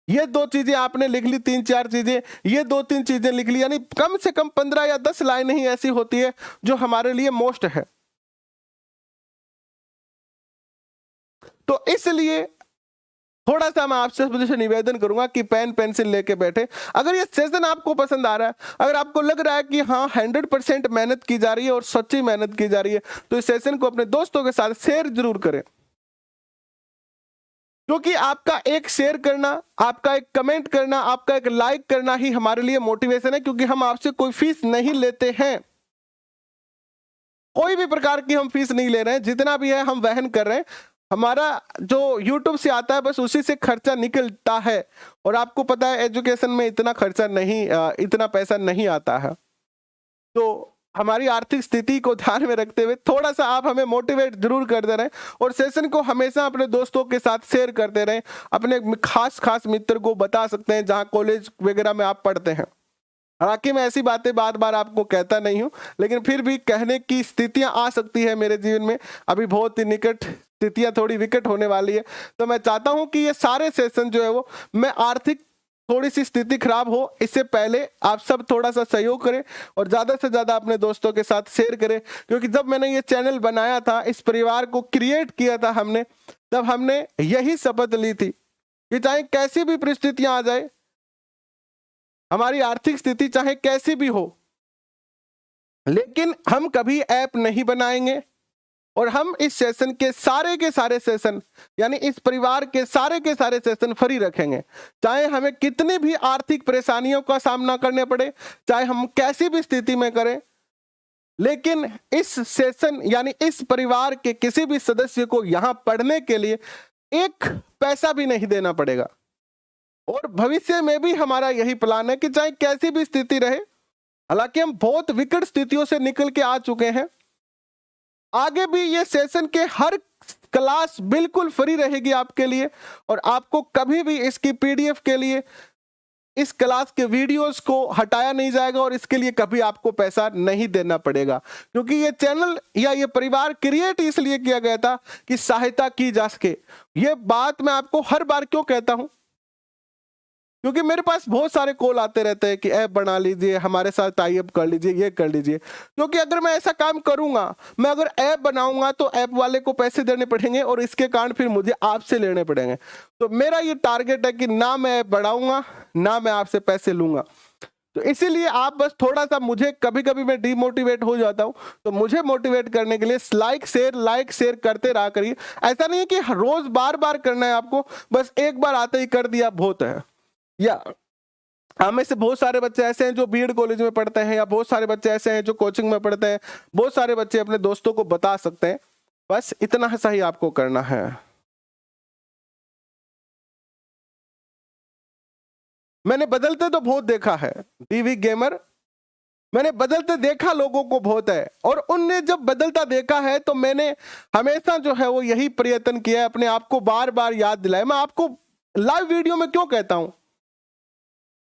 Speaker 1: ये 2 चीजें आपने लिख ली, 3-4 चीजें, ये 2-3 चीजें लिख ली, यानी कम से कम 15 या 10 लाइनें ही ऐसी होती है जो हमारे लिए मोस्ट है। तो इसलिए थोड़ा सा मैं आपसे मुझे निवेदन करूंगा कि पेन पेंसिल लेके बैठे। अगर ये सेशन आपको पसंद आ रहा है, अगर आपको लग रहा है कि हाँ 100% मेहनत की जा रही है और सच्ची मेहनत की जा रही है, तो इस सेशन को अपने दोस्तों के साथ शेयर जरूर करें। क्योंकि आपका एक शेयर करना, आपका एक कमेंट करना, आपका एक लाइक करना ही हमारे लिए मोटिवेशन है। क्योंकि हम आपसे कोई फीस नहीं लेते हैं, कोई भी प्रकार की हम फीस नहीं ले रहे हैं। जितना भी है हम वहन कर रहे हैं। हमारा जो YouTube से आता है बस उसी से खर्चा निकलता है। और आपको पता है एजुकेशन में इतना खर्चा नहीं, इतना पैसा नहीं आता है। तो हमारी आर्थिक स्थिति को ध्यान में रखते हुए थोड़ा सा आप हमें मोटिवेट जरूर करते रहें, और सेशन को हमेशा अपने दोस्तों के साथ शेयर करते रहें। अपने खास मित्र को बता सकते हैं जहां कॉलेज वगैरह में आप पढ़ते हैं। हालांकि मैं ऐसी बातें बार बार आपको कहता नहीं हूं, लेकिन फिर भी कहने की स्थितियां आ सकती है मेरे जीवन में। अभी बहुत ही निकट स्थितियां थोड़ी विकट होने वाली है। तो मैं चाहता हूं कि ये सारे सेशन जो है वो, मैं आर्थिक थोड़ी सी स्थिति खराब हो इससे पहले आप सब थोड़ा सा सहयोग करें और ज्यादा से ज्यादा अपने दोस्तों के साथ शेयर करें। क्योंकि जब मैंने ये चैनल बनाया था, इस परिवार को क्रिएट किया था हमने, तब हमने यही शपथ ली थी कि चाहे कैसी भी परिस्थितियां आ जाए, हमारी आर्थिक स्थिति चाहे कैसी भी हो, लेकिन हम कभी ऐप नहीं बनाएंगे और हम इस सेशन के सारे सेशन, यानी इस परिवार के सारे सेशन फ्री रखेंगे। चाहे हमें कितनी भी आर्थिक परेशानियों का सामना करने पड़े, चाहे हम कैसी भी स्थिति में करें, लेकिन इस सेशन यानी इस परिवार के किसी भी सदस्य को यहां पढ़ने के लिए एक पैसा भी नहीं देना पड़ेगा। और भविष्य में भी हमारा यही प्लान है कि चाहे कैसी भी स्थिति रहे, हालांकि हम बहुत विकट स्थितियों से निकल के आ चुके हैं, आगे भी ये सेशन के हर क्लास बिल्कुल फ्री रहेगी आपके लिए और आपको कभी भी इसकी पीडीएफ के लिए इस क्लास के वीडियोस को हटाया नहीं जाएगा और इसके लिए कभी आपको पैसा नहीं देना पड़ेगा। क्योंकि ये चैनल या ये परिवार क्रिएट इसलिए किया गया था कि सहायता की जा सके। ये बात मैं आपको हर बार क्यों कहता हूं, क्योंकि मेरे पास बहुत सारे कॉल आते रहते हैं कि ऐप बना लीजिए, हमारे साथ टाई अप कर लीजिए, ये कर लीजिए। क्योंकि अगर मैं ऐसा काम करूंगा, मैं अगर ऐप बनाऊंगा तो ऐप वाले को पैसे देने पड़ेंगे और इसके कारण फिर मुझे आपसे लेने पड़ेंगे। तो मेरा ये टारगेट है कि ना मैं ऐप बढ़ाऊंगा, ना मैं आपसे पैसे लूंगा। तो इसीलिए आप बस थोड़ा सा, मुझे कभी कभी मैं डिमोटिवेट हो जाता हूं, तो मुझे मोटिवेट करने के लिए लाइक शेयर करते रहा करिए। ऐसा नहीं है कि रोज बार बार करना है आपको, बस एक बार आते ही कर दिया बहुत है। या हमें से बहुत सारे बच्चे ऐसे हैं जो बीएड कॉलेज में पढ़ते हैं, या बहुत सारे बच्चे ऐसे हैं जो कोचिंग में पढ़ते हैं, बहुत सारे बच्चे अपने दोस्तों को बता सकते हैं। बस इतना सा ही आपको करना है। मैंने बदलते तो बहुत देखा है टीवी गेमर, मैंने बदलते देखा लोगों को बहुत है, और उनने जब बदलता देखा है तो मैंने हमेशा जो है वो यही प्रयत्न किया है, अपने आप को बार बार याद दिलाया। मैं आपको लाइव वीडियो में क्यों कहता हूं,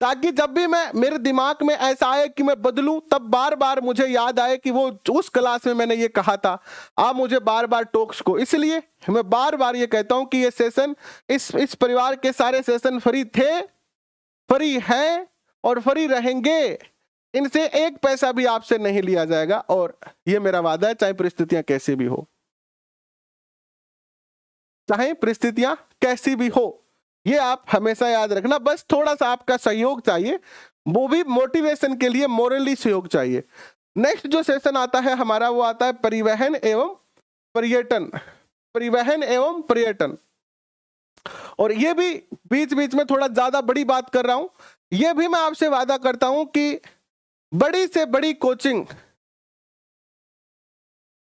Speaker 1: ताकि जब भी मैं, मेरे दिमाग में ऐसा आए कि मैं बदलूं, तब बार बार मुझे याद आए कि वो उस क्लास में मैंने ये कहा था। आप मुझे बार बार टोक्स को, इसलिए मैं बार बार ये कहता हूं कि ये सेशन, इस परिवार के सारे सेशन फ्री थे, फ्री हैं और फ्री रहेंगे। इनसे एक पैसा भी आपसे नहीं लिया जाएगा, और ये मेरा वादा है, चाहे परिस्थितियां कैसी भी हो, चाहे परिस्थितियां कैसी भी हो, ये आप हमेशा याद रखना। बस थोड़ा सा आपका सहयोग चाहिए, वो भी मोटिवेशन के लिए मोरली सहयोग चाहिए। नेक्स्ट जो सेशन आता है हमारा, वो आता है परिवहन एवं पर्यटन। परिवहन एवं पर्यटन, और ये भी बीच बीच में थोड़ा ज्यादा बड़ी बात कर रहा हूं। ये भी मैं आपसे वादा करता हूं कि बड़ी से बड़ी कोचिंग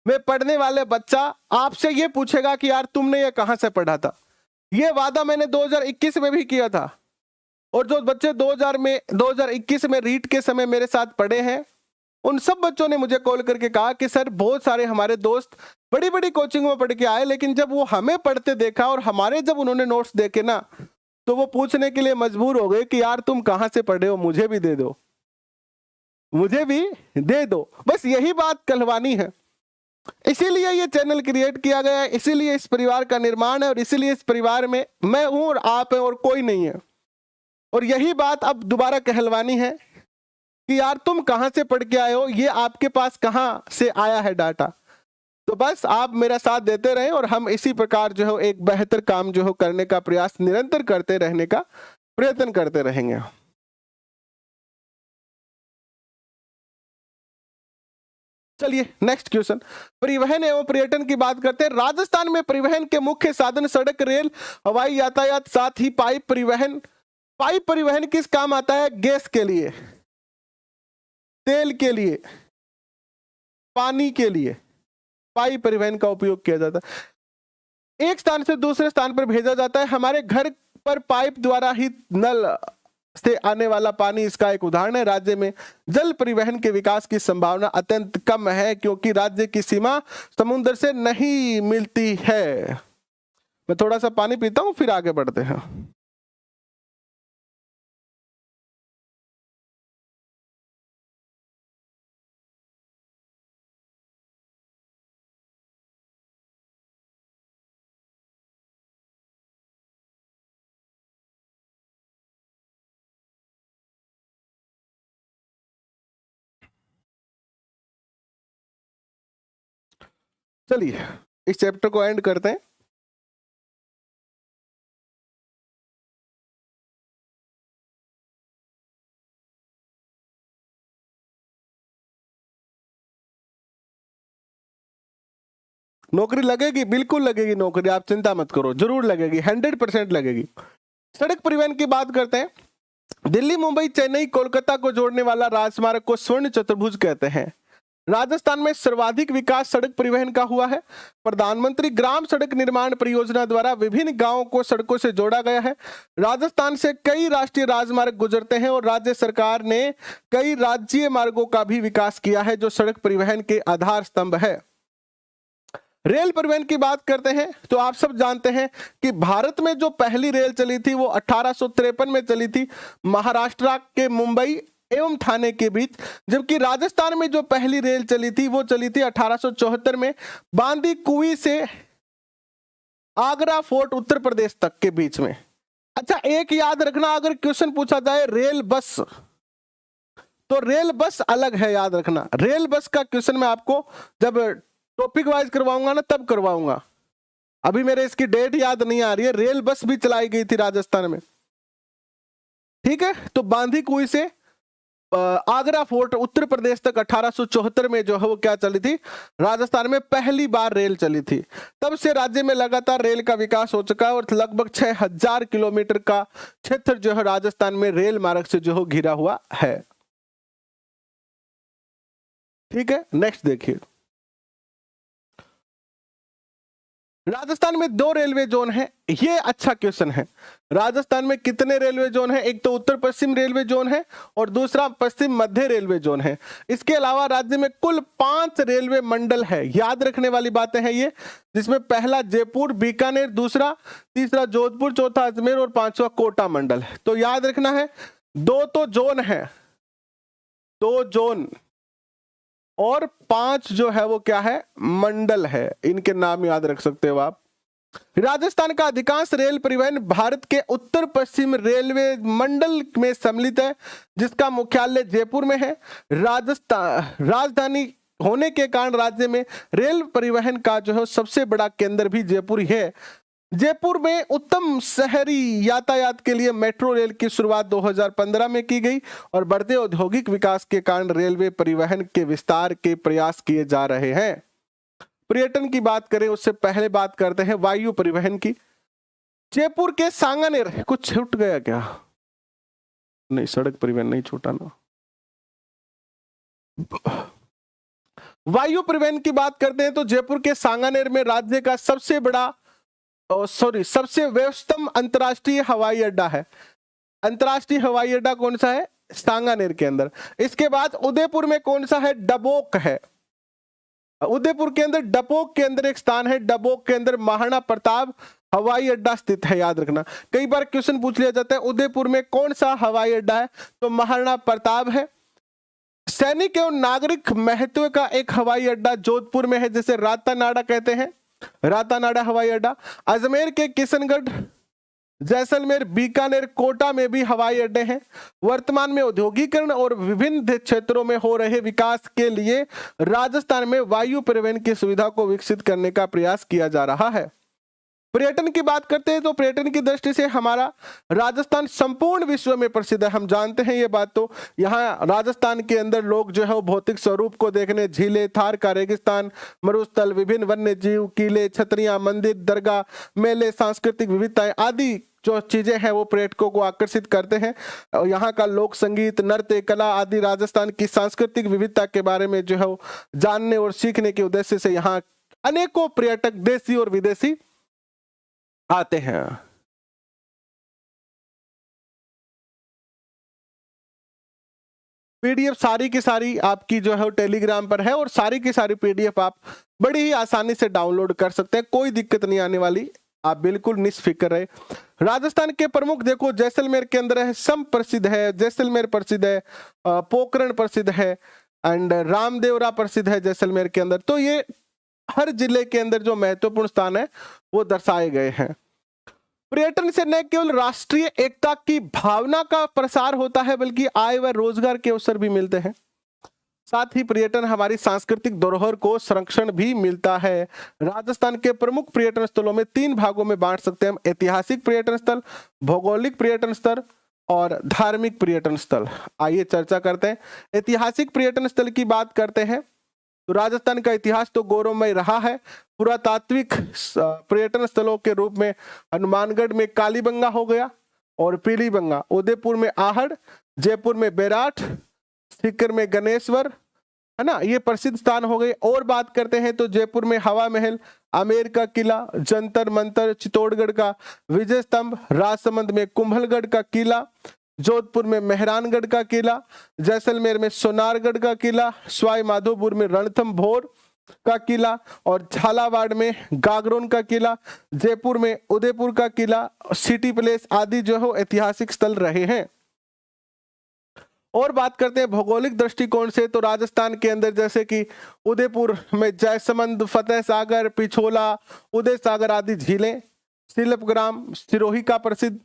Speaker 1: में पढ़ने वाले बच्चा आपसे ये पूछेगा कि यार तुमने ये कहां से पढ़ा था। ये वादा मैंने 2021 में भी किया था, और जो बच्चे 2021 में रीट के समय मेरे साथ पढ़े हैं, उन सब बच्चों ने मुझे कॉल करके कहा कि सर, बहुत सारे हमारे दोस्त बड़ी बड़ी कोचिंग में पढ़ के आए, लेकिन जब वो हमें पढ़ते देखा और हमारे जब उन्होंने नोट्स देखे ना, तो वो पूछने के लिए मजबूर हो गए कि यार तुम कहां से पढ़े हो, मुझे भी दे दो, मुझे भी दे दो। बस यही बात कहलवानी है। इसीलिए ये चैनल क्रिएट किया गया है, इसीलिए इस परिवार का निर्माण है, और इसीलिए इस परिवार में मैं हूं और आप हैं और कोई नहीं है। और यही बात अब दोबारा कहलवानी है कि यार तुम कहां से पढ़ के आए हो, ये आपके पास कहां से आया है डाटा। तो बस आप मेरा साथ देते रहें, और हम इसी प्रकार जो है एक बेहतर काम जो है करने का प्रयास निरंतर करते रहने का प्रयत्न करते रहेंगे। चलिए नेक्स्ट क्वेश्चन, परिवहन एवं पर्यटन की बात करते हैं। राजस्थान में परिवहन के मुख्य साधन सड़क, रेल, हवाई यातायात, साथ ही पाइप परिवहन। पाइप परिवहन किस काम आता है? गैस के लिए, तेल के लिए, पानी के लिए पाइप परिवहन का उपयोग किया जाता है। एक स्थान से दूसरे स्थान पर भेजा जाता है। हमारे घर पर पाइप द्वारा ही नल से आने वाला पानी इसका एक उदाहरण है। राज्य में जल परिवहन के विकास की संभावना अत्यंत कम है, क्योंकि राज्य की सीमा समुद्र से नहीं मिलती है। मैं थोड़ा सा पानी पीता हूं, फिर आगे बढ़ते हैं। चलिए इस चैप्टर को एंड करते हैं। नौकरी लगेगी, बिल्कुल लगेगी नौकरी, आप चिंता मत करो, जरूर लगेगी, 100% लगेगी। सड़क परिवहन की बात करते हैं। दिल्ली, मुंबई, चेन्नई, कोलकाता को जोड़ने वाला राजमार्ग को स्वर्ण चतुर्भुज कहते हैं। राजस्थान में सर्वाधिक विकास सड़क परिवहन का हुआ है। प्रधानमंत्री ग्राम सड़क निर्माण परियोजना द्वारा विभिन्न गांवों को सड़कों से जोड़ा गया है। राजस्थान से कई राष्ट्रीय राजमार्ग गुजरते हैं और राज्य सरकार ने कई राज्य मार्गों का भी विकास किया है जो सड़क परिवहन के आधार स्तंभ है। रेल परिवहन की बात करते हैं तो आप सब जानते हैं कि भारत में जो पहली रेल चली थी वो 1853 में चली थी, महाराष्ट्र के मुंबई एवं ठाणे के बीच, जबकि राजस्थान में जो पहली रेल चली थी वो चली थी 1874 में बांदी कुई से आगरा फोर्ट उत्तर प्रदेश तक के बीच में। अच्छा, एक याद रखना, अगर क्वेश्चन पूछा जाए रेल बस, तो रेल बस अलग है, याद रखना। रेल बस का क्वेश्चन मैं आपको जब टॉपिक वाइज करवाऊंगा ना तब करवाऊंगा, अभी मेरे इसकी डेट याद नहीं आ रही है। रेल बस भी चलाई गई थी राजस्थान में, ठीक है। तो बांदी कुई से आगरा फोर्ट उत्तर प्रदेश तक 1874 में जो है वो क्या चली थी, राजस्थान में पहली बार रेल चली थी। तब से राज्य में लगातार रेल का विकास हो चुका है और लगभग 6000 किलोमीटर का क्षेत्र जो है राजस्थान में रेल मार्ग से जो है घिरा हुआ है, ठीक है। नेक्स्ट देखिए, राजस्थान में 2 रेलवे जोन है, ये अच्छा क्वेश्चन है। राजस्थान में कितने रेलवे जोन है? एक तो उत्तर पश्चिम रेलवे जोन है और दूसरा पश्चिम मध्य रेलवे जोन है। इसके अलावा राज्य में कुल 5 रेलवे मंडल है, याद रखने वाली बातें हैं ये, जिसमें पहला जयपुर, बीकानेर, दूसरा तीसरा जोधपुर, चौथा अजमेर और 5वां कोटा मंडल है। तो याद रखना है 2 तो जोन है, 2 जोन और 5 जो है वो क्या है, मंडल है। इनके नाम याद रख सकते हो आप। राजस्थान का अधिकांश रेल परिवहन भारत के उत्तर पश्चिम रेलवे मंडल में सम्मिलित है, जिसका मुख्यालय जयपुर में है। राजधानी होने के कारण राज्य में रेल परिवहन का जो है सबसे बड़ा केंद्र भी जयपुर ही है। जयपुर में उत्तम शहरी यातायात के लिए मेट्रो रेल की शुरुआत 2015 में की गई और बढ़ते औद्योगिक विकास के कारण रेलवे परिवहन के विस्तार के प्रयास किए जा रहे हैं। पर्यटन की बात करें उससे पहले बात करते हैं वायु परिवहन की। जयपुर के सांगानेर, कुछ छूट गया क्या? नहीं, सड़क परिवहन नहीं छूटा ना। वायु परिवहन की बात करते हैं तो जयपुर के सांगानेर में राज्य का सबसे बड़ा सबसे व्यस्तम अंतरराष्ट्रीय हवाई अड्डा है। अंतरराष्ट्रीय हवाई अड्डा कौन सा है? सांगानेर के अंदर। इसके बाद उदयपुर में कौन सा है? डबोक है। उदयपुर के अंदर डबोक के अंदर एक स्थान है, डबोक के अंदर महाराणा प्रताप हवाई अड्डा स्थित है, याद रखना। कई बार क्वेश्चन पूछ लिया जाता है उदयपुर में कौन सा हवाई अड्डा है, तो महाराणा प्रताप है। सैनिक एवं नागरिक महत्व का एक हवाई अड्डा जोधपुर में है, जिसे रातानाडा कहते हैं, रातानाडा हवाई अड्डा। अजमेर के किशनगढ़, जैसलमेर, बीकानेर, कोटा में भी हवाई अड्डे हैं। वर्तमान में औद्योगिकरण और विभिन्न क्षेत्रों में हो रहे विकास के लिए राजस्थान में वायु परिवहन की सुविधा को विकसित करने का प्रयास किया जा रहा है। पर्यटन की बात करते हैं तो पर्यटन की दृष्टि से हमारा राजस्थान संपूर्ण विश्व में प्रसिद्ध है, हम जानते हैं ये बात। तो यहाँ राजस्थान के अंदर लोग जो है वो भौतिक स्वरूप को देखने झीलें, थार का रेगिस्तान, मरुस्थल, विभिन्न वन्य जीव, किले, छतरियां, मंदिर, दरगाह, मेले, सांस्कृतिक विविधताएं आदि जो चीजें हैं वो पर्यटकों को आकर्षित करते हैं। और यहाँ का लोक संगीत, नृत्य, कला आदि राजस्थान की सांस्कृतिक विविधता के बारे में जो है वो जानने और सीखने के उद्देश्य से यहाँ अनेकों पर्यटक देशी और विदेशी आते हैं। पीडीएफ सारी की सारी आपकी जो है टेलीग्राम पर है और सारी की सारी पीडीएफ आप बड़ी ही आसानी से डाउनलोड कर सकते हैं, कोई दिक्कत नहीं आने वाली, आप बिल्कुल निष्फिक्र रहे। राजस्थान के प्रमुख देखो, जैसलमेर के अंदर है सम प्रसिद्ध है, जैसलमेर प्रसिद्ध है, पोखरण प्रसिद्ध है एंड रामदेवरा प्रसिद्ध है जैसलमेर के अंदर। तो ये हर जिले के अंदर जो महत्वपूर्ण स्थान है वो दर्शाए गए हैं। पर्यटन से न केवल राष्ट्रीय एकता की भावना का प्रसार होता है बल्कि आय व रोजगार के अवसर भी मिलते हैं। साथ ही पर्यटन हमारी सांस्कृतिक धरोहर को संरक्षण भी मिलता है। राजस्थान के प्रमुख पर्यटन स्थलों में 3 भागों में बांट सकते हैं हम: ऐतिहासिक पर्यटन स्थल, भौगोलिक पर्यटन स्थल और धार्मिक पर्यटन स्थल। आइए चर्चा करते हैं। ऐतिहासिक पर्यटन स्थल की बात करते हैं तो राजस्थान का इतिहास तो गौरवमय रहा है। पुरातात्विक पर्यटन स्थलों के रूप में हनुमानगढ़ में कालीबंगा हो गया और पीलीबंगा, उदयपुर में आहड़, जयपुर में बैराठ, सीकर में गणेश्वर, है ना, ये प्रसिद्ध स्थान हो गए। और बात करते हैं तो जयपुर में हवा महल, आमेर का किला, जंतर मंतर, चित्तौड़गढ़ का विजय स्तंभ, राजसमंद में कुंभलगढ़ का किला, जोधपुर में मेहरानगढ़ का किला, जैसलमेर में सोनारगढ़ का किला, सवाई माधोपुर में रणथंभौर का किला और झालावाड़ में गागरोन का किला, जयपुर में उदयपुर का किला, सिटी पैलेस आदि जो है ऐतिहासिक स्थल रहे हैं। और बात करते हैं भौगोलिक दृष्टिकोण से तो राजस्थान के अंदर जैसे कि उदयपुर में जयसमंद, फतेह सागर, पिछोला, उदय सागर आदि झीलें, सिलपग्राम सिरोही का प्रसिद्ध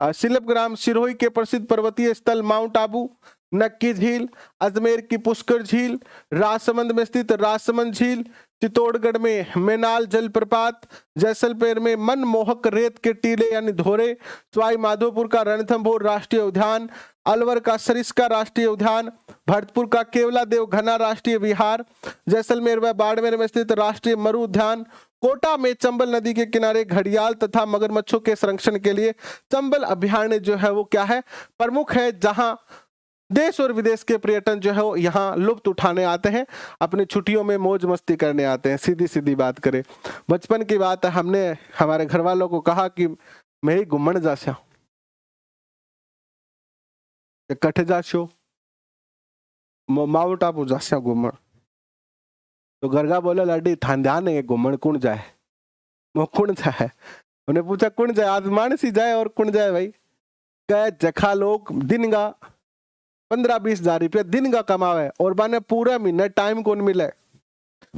Speaker 1: सिलपग्राम सिरोही के प्रसिद्ध पर्वतीय स्थल माउंट आबू, नक्की झील, अजमेर की पुष्कर झील, राजसमंद में स्थित राजसमंद झील, चित्तौड़गढ़ में मेनाल जलप्रपात, जैसलमेर में मनमोहक रेत के टीले यानी धोरे, सवाई माधोपुर का रणथंभौर राष्ट्रीय उद्यान, अलवर का सरिस्का राष्ट्रीय उद्यान, भरतपुर का केवला देव घना राष्ट्रीय विहार, जैसलमेर व बाड़मेर में स्थित राष्ट्रीय मरु उद्यान, कोटा में चंबल नदी के किनारे घड़ियाल तथा मगरमच्छों के संरक्षण के लिए चंबल अभयारण्य जो है वो क्या है, प्रमुख है, जहां देश और विदेश के पर्यटन जो है वो यहाँ लुप्त उठाने आते हैं, अपनी छुट्टियों में मौज मस्ती करने आते हैं। सीधी सीधी बात करें, बचपन की बात है, हमने हमारे घर वालों को कहा कि मैं ही घूमने जास्या, कट्ठे जास्यो, माउंट आबू जास्या घूमन। तो घर का बोले लाडी थान ध्यान है घूमन कौन जाए, वो कौन जाए, उन्हें पूछा कौन जाए, आज मानसी जाए और कौन जाए भाई, कहे जखा लोग दिन का 15-20 हजार रुपया दिन का कमावे और बाने पूरा महीने टाइम कौन मिले,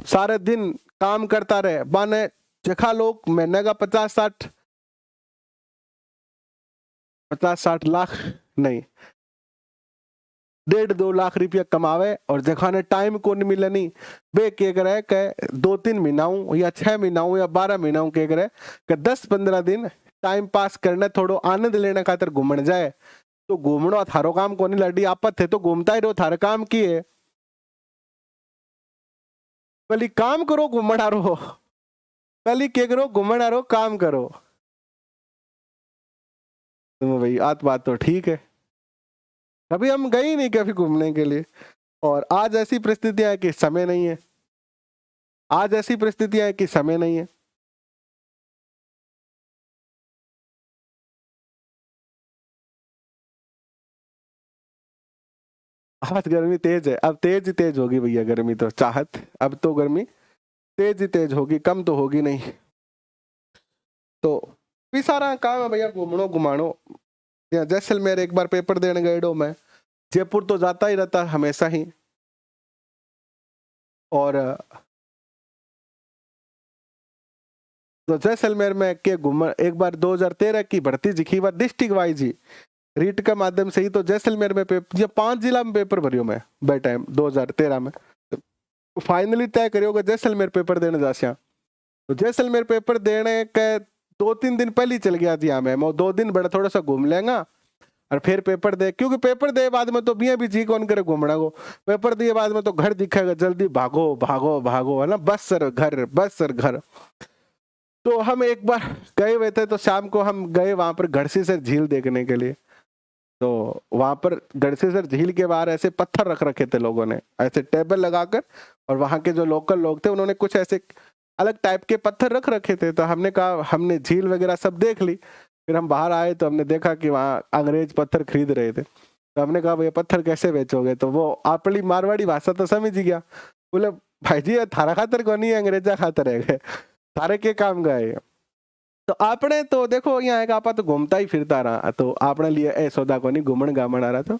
Speaker 1: सारे दिन काम करता रहे, बाने जखा लोग महीने का 50-60 लाख नहीं 1.5-2 लाख रुपया कमावे और जखा ने टाइम कौन मिले नहीं, बे के करे के 2-3 महीनाओं या 6 महीनाओं या 12 महीनाओं के करे के 10-15 दिन टाइम पास करने, थोड़ो आनंद लेने खातिर घूमने जाए। तो घूमनो थारो काम कोनी लड़ी, आपत थे तो घूमता ही रहो, थारे काम की है, पहले काम करो घूमना रहो, पहले क्या करो घूमना रहो, काम करो। तो भाई आत बात तो ठीक है, कभी हम गए ही नहीं कभी घूमने के लिए, और आज ऐसी परिस्थितियां है कि समय नहीं है, आज ऐसी परिस्थितियां है कि समय नहीं है। आज गर्मी तेज है, अब तेज ही तेज होगी भैया गर्मी, तो चाहत अब तो गर्मी तेज ही तेज होगी, कम तो होगी नहीं। तो भी सारा काम है भैया घूमनो घुमानो। या जैसलमेर एक बार पेपर देने गए डो मैं, जयपुर तो जाता ही रहता हमेशा ही, और तो जैसलमेर में के घूम एक बार 2013 की भर्ती दिखी बार डिस्ट्रिक्ट वाइज ही रीट के माध्यम से ही, तो जैसलमेर में पेपर, ये 5 जिला में पेपर भरियो मैं बे टाइम 2013 में, तो फाइनली तय करियो जैसलमेर पेपर देने जासिया। तो जैसलमेर पेपर देने के 2-3 दिन पहले ही चल गया थी मैं 2 दिन बड़ा थोड़ा सा घूम लेगा और फिर पेपर दे, क्योंकि पेपर दे बाद में तो बिया भी जी कौन करे घूमना को, पेपर दिए बाद में तो घर दिखेगा, जल्दी भागो भागो भागो, है ना, बस सर घर, बस सर घर। तो हम एक बार गए हुए थे, तो शाम को हम गए वहां पर गढ़सीसर झील देखने के लिए। तो वहां पर गढ़सीसर झील के बाहर ऐसे पत्थर रख रखे थे लोगों ने, ऐसे टेबल लगाकर, और वहां के जो लोकल लोग थे उन्होंने कुछ ऐसे अलग टाइप के पत्थर रख रखे थे। तो हमने कहा, हमने झील वगैरह सब देख ली, फिर हम बाहर आए तो हमने देखा कि वहाँ अंग्रेज पत्थर खरीद रहे थे। तो हमने कहा भैया पत्थर कैसे बेचोगे, तो वो अपनी मारवाड़ी भाषा तो समझ ही गया, बोले भाई जी थारा खातर को नहीं अंग्रेजा खातर है, थारे के काम गए। तो आपने तो देखो यहाँ एक आपा तो घूमता ही फिरता रहा, तो आपने लिए ए सौदा को नहीं घूमन गामन आ रहा तो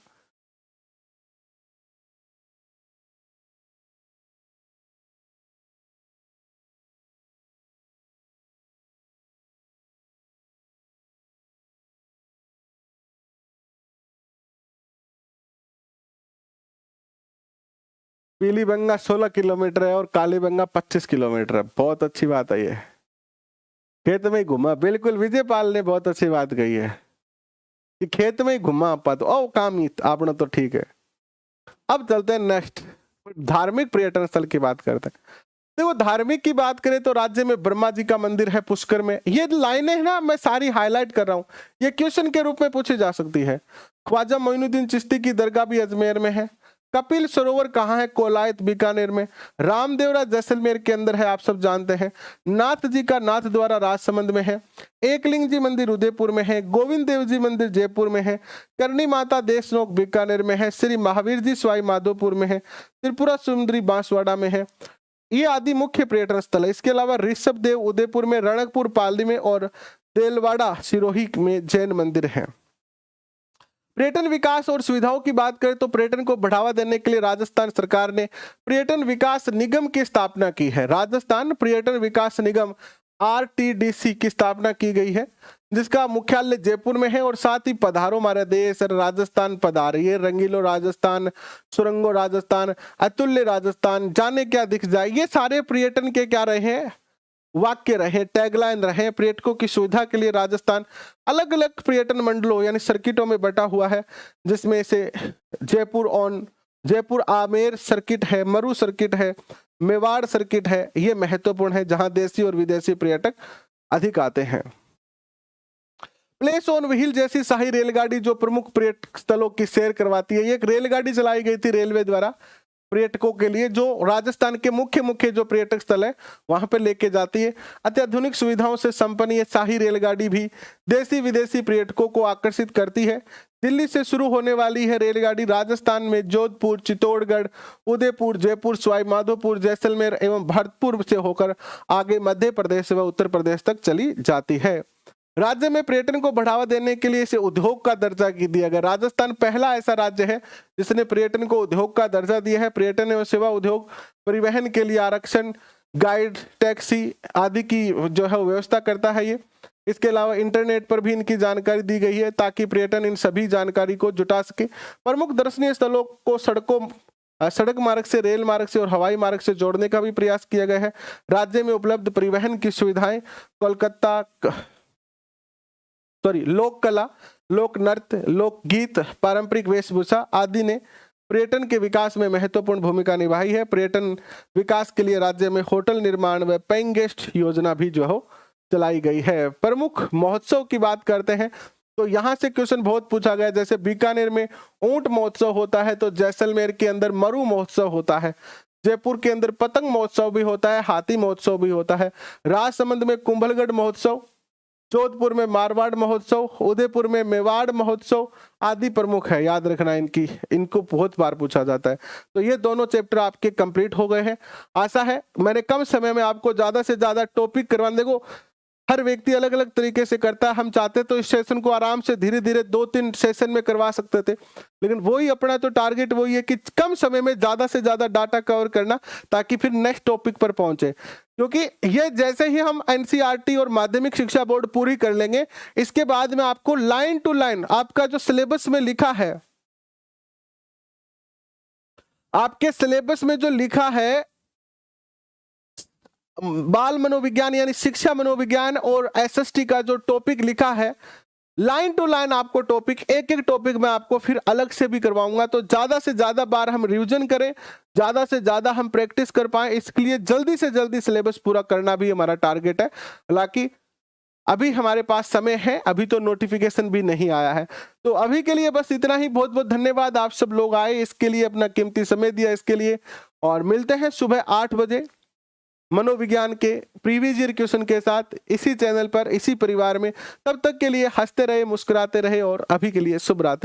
Speaker 1: पीलीबंगा 16 किलोमीटर है और कालीबंगा 25 किलोमीटर है। बहुत अच्छी बात है ये। खेत में ही घुमा, बिल्कुल विजय पाल ने बहुत अच्छी बात कही है कि खेत में ही घुमा आपा तो ओ काम ही आपने तो ठीक है। अब चलते हैं नेक्स्ट, धार्मिक पर्यटन स्थल की बात करते हैं। देखो धार्मिक की बात करें तो राज्य में ब्रह्मा जी का मंदिर है पुष्कर में। ये लाइनें है ना, मैं सारी हाईलाइट कर रहा हूं, ये क्वेश्चन के रूप में पूछी जा सकती है। ख्वाजा मोइनुद्दीन चिश्ती की दरगाह भी अजमेर में है। कपिल सरोवर कहाँ है? कोलायत बीकानेर में। रामदेवरा जैसलमेर के अंदर है, आप सब जानते हैं। नाथ जी का नाथ द्वारा राजसमंद में है। एकलिंग जी मंदिर उदयपुर में है। गोविंद देव जी मंदिर जयपुर में है। करणी माता देशनोक बीकानेर में है। श्री महावीर जी स्वाई माधोपुर में है। त्रिपुरा सुंदरी बांसवाड़ा में है। ये आदि मुख्य पर्यटन स्थल है। इसके अलावा ऋषभ देव उदयपुर में, रणकपुर पाली में और देलवाड़ा सिरोही में जैन मंदिर है। पर्यटन विकास और सुविधाओं की बात करें तो पर्यटन को बढ़ावा देने के लिए राजस्थान सरकार ने पर्यटन विकास निगम की स्थापना की है। राजस्थान पर्यटन विकास निगम RTDC की स्थापना की गई है, जिसका मुख्यालय जयपुर में है। और साथ ही पधारो हमारे देश राजस्थान पधारिए, रंगीलो राजस्थान, सुरंगो राजस्थान, अतुल्य राजस्थान, जाने क्या दिख जाए, ये सारे पर्यटन के क्या रहे हैं? वाक्य रहे, टैगलाइन रहे। पर्यटकों की सुविधा के लिए राजस्थान अलग अलग पर्यटन मंडलों यानी सर्किटों में बटा हुआ है, जिसमें से जयपुर आमेर सर्किट है, मरु सर्किट है, मेवाड़ सर्किट है। ये महत्वपूर्ण है, जहां देशी और विदेशी पर्यटक अधिक आते हैं। प्लेस ऑन व्हील जैसी शाही रेलगाड़ी जो प्रमुख पर्यटक स्थलों की सैर करवाती है। ये एक रेलगाड़ी चलाई गई थी रेलवे द्वारा पर्यटकों के लिए, जो राजस्थान के मुख्य जो पर्यटक स्थल है वहां पर लेके जाती है। अत्याधुनिक सुविधाओं से संपन्न ये शाही रेलगाड़ी भी देशी विदेशी पर्यटकों को आकर्षित करती है। दिल्ली से शुरू होने वाली है रेलगाड़ी राजस्थान में जोधपुर, चित्तौड़गढ़, उदयपुर, जयपुर, सवाई माधोपुर, जैसलमेर एवं भरतपुर से होकर आगे मध्य प्रदेश व उत्तर प्रदेश तक चली जाती है। राज्य में पर्यटन को बढ़ावा देने के लिए इसे उद्योग का दर्जा दिया गया। राजस्थान पहला ऐसा राज्य है जिसने पर्यटन को उद्योग का दर्जा दिया है। पर्यटन एवं सेवा उद्योग परिवहन के लिए आरक्षण, गाइड, टैक्सी आदि की जो है व्यवस्था करता है ये। इसके अलावा इंटरनेट पर भी इनकी जानकारी दी गई है ताकि पर्यटन इन सभी जानकारी को जुटा सके। प्रमुख दर्शनीय स्थलों को सड़क मार्ग से, रेल मार्ग से और हवाई मार्ग से जोड़ने का भी प्रयास किया गया है। राज्य में उपलब्ध परिवहन की सुविधाएं लोक कला, लोक नृत्य, लोकगीत, पारंपरिक वेशभूषा आदि ने पर्यटन के विकास में महत्वपूर्ण भूमिका निभाई है। पर्यटन विकास के लिए राज्य में होटल निर्माण व पेइंग गेस्ट योजना भी जो है चलाई गई है। प्रमुख महोत्सव की बात करते हैं तो यहाँ से क्वेश्चन बहुत पूछा गया। जैसे बीकानेर में ऊंट महोत्सव होता है, तो जैसलमेर के अंदर मरु महोत्सव होता है, जयपुर के अंदर पतंग महोत्सव भी होता है, हाथी महोत्सव भी होता है, राजसमंद में कुंभलगढ़ महोत्सव, जोधपुर में मारवाड़ महोत्सव, उदयपुर में मेवाड़ महोत्सव आदि प्रमुख है। याद रखना इनको बहुत बार पूछा जाता है। तो ये दोनों चैप्टर आपके कंप्लीट हो गए हैं। आशा है मैंने कम समय में आपको ज्यादा से ज्यादा टॉपिक करवाने, देखो हर व्यक्ति अलग अलग तरीके से करता है। हम चाहते तो इस सेशन को आराम से धीरे धीरे 2-3 सेशन में करवा सकते थे, लेकिन वही अपना तो टारगेट वही है कि कम समय में ज्यादा से ज्यादा डाटा कवर करना, ताकि फिर नेक्स्ट टॉपिक पर पहुंचे। क्योंकि ये जैसे ही हम NCERT और माध्यमिक शिक्षा बोर्ड पूरी कर लेंगे, इसके बाद में आपको लाइन टू लाइन आपका जो सिलेबस में लिखा है, आपके सिलेबस में जो लिखा है बाल मनोविज्ञान यानी शिक्षा मनोविज्ञान और SST का जो टॉपिक लिखा है, लाइन टू लाइन आपको टॉपिक, एक एक टॉपिक मैं आपको फिर अलग से भी करवाऊंगा। तो ज्यादा से ज्यादा बार हम रिवीजन करें, ज्यादा से ज्यादा हम प्रैक्टिस कर पाए, इसके लिए जल्दी से जल्दी सिलेबस पूरा करना भी हमारा टारगेट है। हालांकि अभी हमारे पास समय है, अभी तो नोटिफिकेशन भी नहीं आया है। तो अभी के लिए बस इतना ही। बहुत बहुत धन्यवाद, आप सब लोग आए, इसके लिए अपना कीमती समय दिया इसके लिए। और मिलते हैं सुबह 8 बजे मनोविज्ञान के प्रीवियस ईयर क्वेश्चन के साथ इसी चैनल पर, इसी परिवार में। तब तक के लिए हंसते रहे, मुस्कुराते रहे और अभी के लिए शुभ रात्रि।